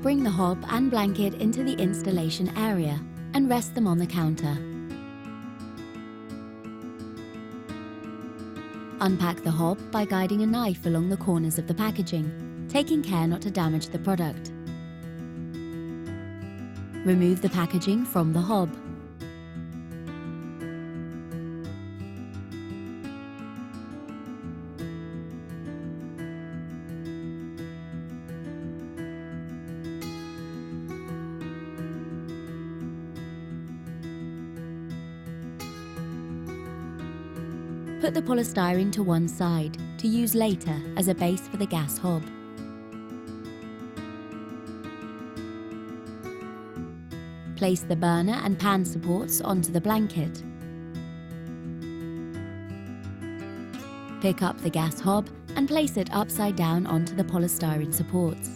Bring the hob and blanket into the installation area and rest them on the counter. Unpack the hob by guiding a knife along the corners of the packaging, taking care not to damage the product. Remove the packaging from the hob. Put the polystyrene to one side to use later as a base for the gas hob. Place the burner and pan supports onto the blanket. Pick up the gas hob and place it upside down onto the polystyrene supports.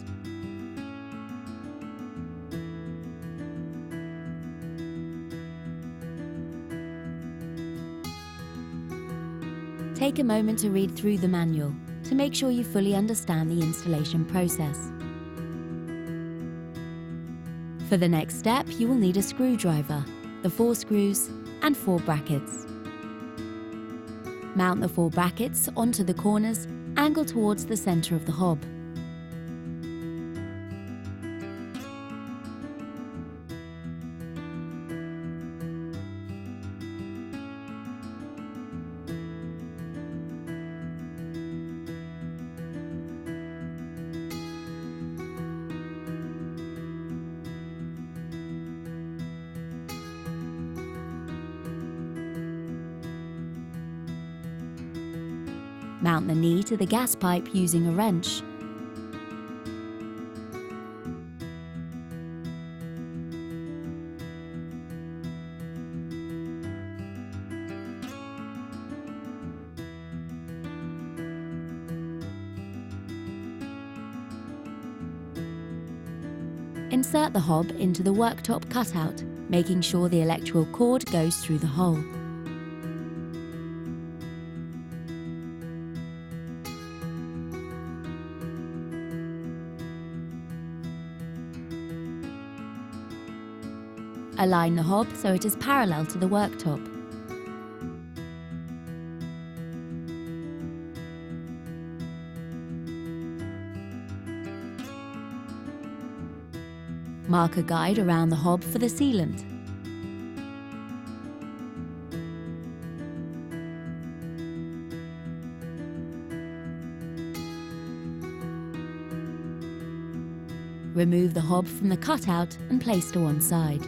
Take a moment to read through the manual to make sure you fully understand the installation process. For the next step, you will need a screwdriver, the 4 screws and 4 brackets. Mount the 4 brackets onto the corners, angle towards the center of the hob. Mount the knee to the gas pipe using a wrench. Insert the hob into the worktop cutout, making sure the electrical cord goes through the hole. Align the hob so it is parallel to the worktop. Mark a guide around the hob for the sealant. Remove the hob from the cutout and place to one side.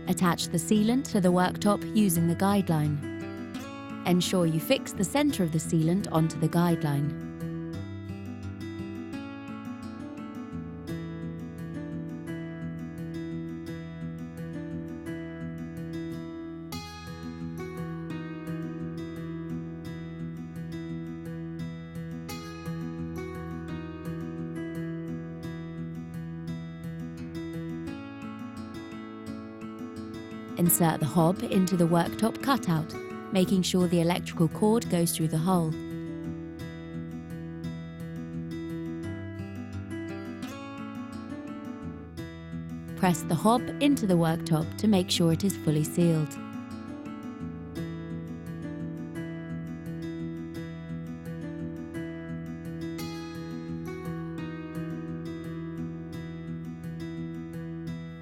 Attach the sealant to the worktop using the guideline. Ensure you fix the center of the sealant onto the guideline. Insert the hob into the worktop cutout, making sure the electrical cord goes through the hole. Press the hob into the worktop to make sure it is fully sealed.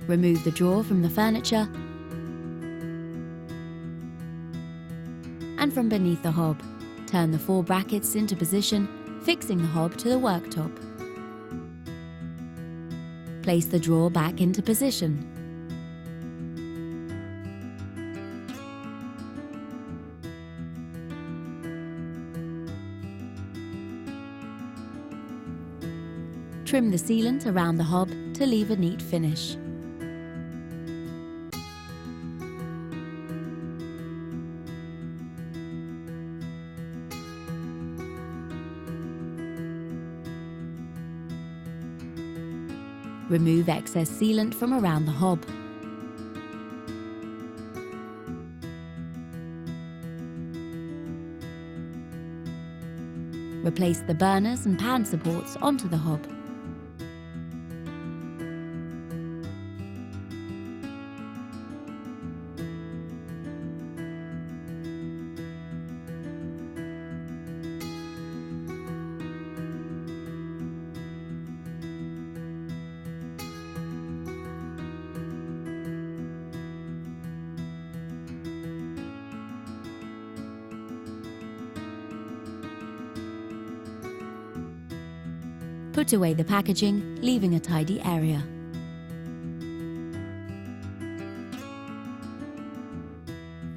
Remove the drawer from the furniture and from beneath the hob. Turn the 4 brackets into position, fixing the hob to the worktop. Place the drawer back into position. Trim the sealant around the hob to leave a neat finish. Remove excess sealant from around the hob. Replace the burners and pan supports onto the hob. Put away the packaging, leaving a tidy area.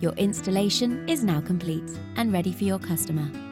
Your installation is now complete and ready for your customer.